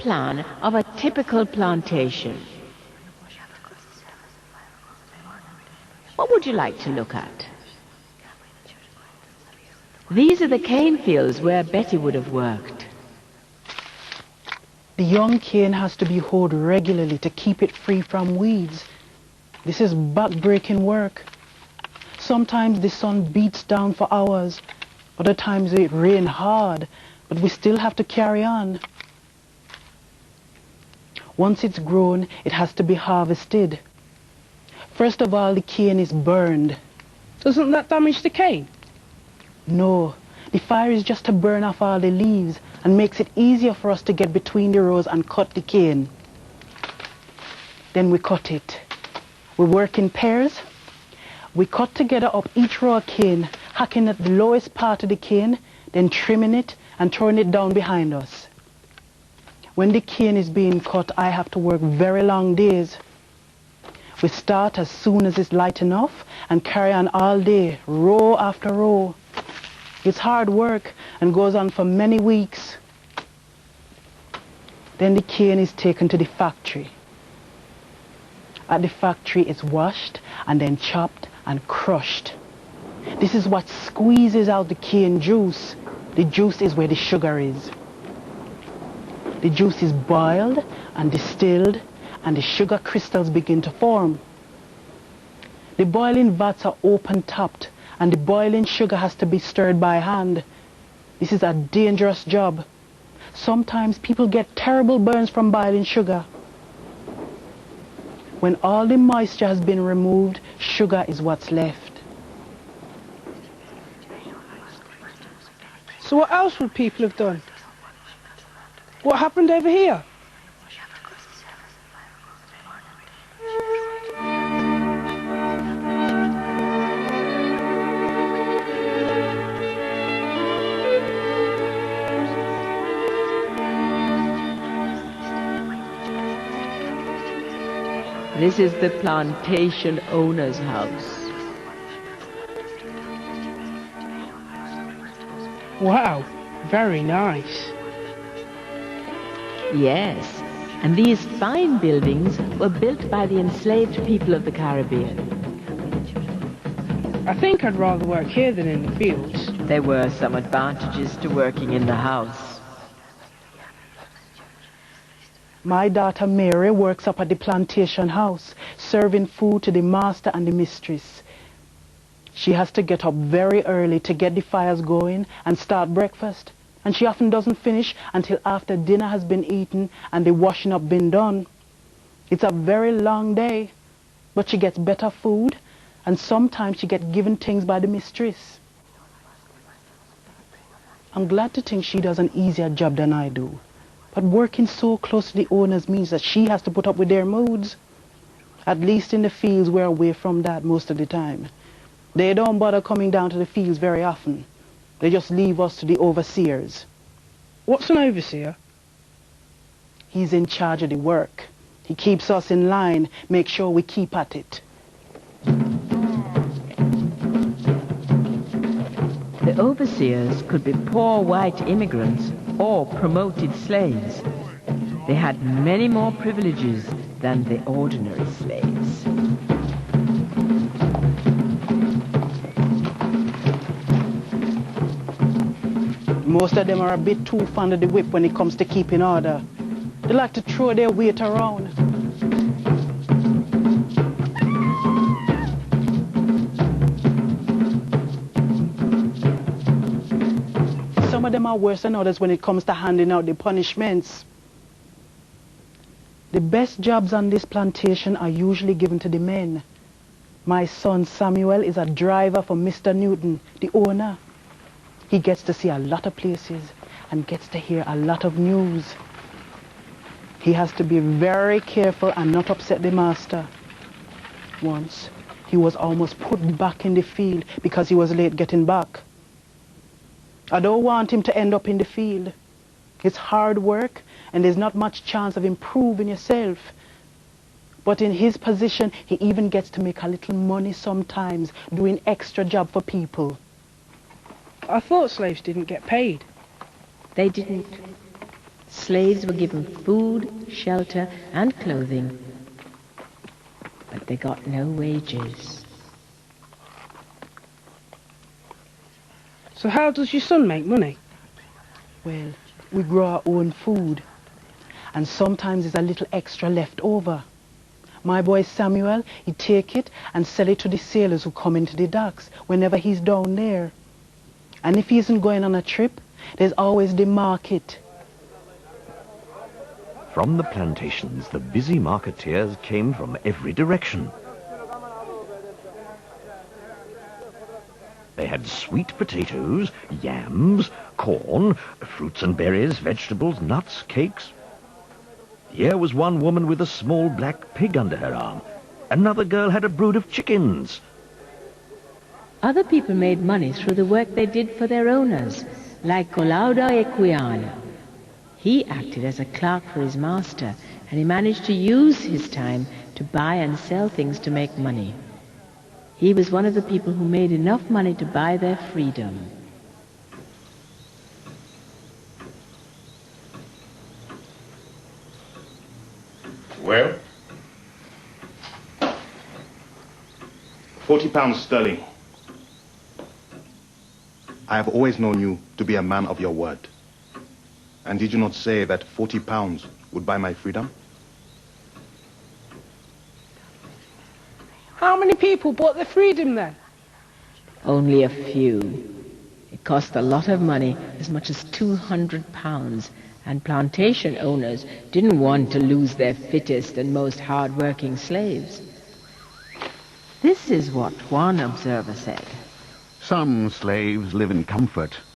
plan of a typical plantation. What would you like to look at? These are the cane fields where Betty would have worked. The young cane has to be hoed regularly to keep it free from weeds. This is back-breaking work. Sometimes the sun beats down for hours. Other times it rains hard, but we still have to carry on. Once it's grown, it has to be harvested. First of all, the cane is burned. Doesn't that damage the cane? No, the fire is just to burn off all the leaves and makes it easier for us to get between the rows and cut the cane. Then we cut it. We work in pairs. We cut together up each row of cane, hacking at the lowest part of the cane, then trimming it and throwing it down behind us. When the cane is being cut, I have to work very long days. We start as soon as it's light enough and carry on all day, row after row. It's hard work and goes on for many weeks. Then the cane is taken to the factory. At the factory, it's washed and then chopped and crushed. This is what squeezes out the cane juice. The juice is where the sugar is. The juice is boiled and distilled, and the sugar crystals begin to form. The boiling vats are open-topped, and the boiling sugar has to be stirred by hand. This is a dangerous job. Sometimes people get terrible burns from boiling sugar. When all the moisture has been removed, sugar is what's left. So what else would people have done? What happened over here? This is the plantation owner's house. Wow, very nice. Yes, and these fine buildings were built by the enslaved people of the Caribbean. I think I'd rather work here than in the fields. There were some advantages to working in the house. My daughter Mary works up at the plantation house, serving food to the master and the mistress. She has to get up very early to get the fires going and start breakfast. And she often doesn't finish until after dinner has been eaten and the washing up been done. It's a very long day, but she gets better food, and sometimes she gets given things by the mistress. I'm glad to think she does an easier job than I do. But working so close to the owners means that she has to put up with their moods. At least in the fields, we're away from that most of the time. They don't bother coming down to the fields very often. They just leave us to the overseers. What's an overseer? He's in charge of the work. He keeps us in line, makes sure we keep at it. The overseers could be poor white immigrants or promoted slaves. They had many more privileges than the ordinary slaves. Most of them are a bit too fond of the whip when it comes to keeping order. They like to throw their weight around. Some of them are worse than others when it comes to handing out the punishments. The best jobs on this plantation are usually given to the men. My son Samuel is a driver for Mr. Newton, the owner. He gets to see a lot of places and gets to hear a lot of news. He has to be very careful and not upset the master. Once, he was almost put back in the field because he was late getting back. I don't want him to end up in the field. It's hard work and there's not much chance of improving yourself. But in his position, he even gets to make a little money sometimes doing extra job for people. I thought slaves didn't get paid. They didn't. Slaves were given food, shelter, and clothing, but they got no wages. So how does your son make money? Well, we grow our own food, and sometimes there's a little extra left over. My boy Samuel, he take it and sell it to the sailors who come into the docks whenever he's down there. And if he isn't going on a trip, there's always the market. From the plantations, the busy marketeers came from every direction. They had sweet potatoes, yams, corn, fruits and berries, vegetables, nuts, cakes. Here was one woman with a small black pig under her arm. Another girl had a brood of chickens. Other people made money through the work they did for their owners, like Colauda Equiana. He acted as a clerk for his master, and he managed to use his time to buy and sell things to make money. He was one of the people who made enough money to buy their freedom. Well? £40 sterling. I have always known you to be a man of your word. And did you not say that £40 would buy my freedom? How many people bought their freedom then? Only a few. It cost a lot of money, as much as £200, and plantation owners didn't want to lose their fittest and most hard-working slaves. This is what one observer said. Some slaves live in comfort,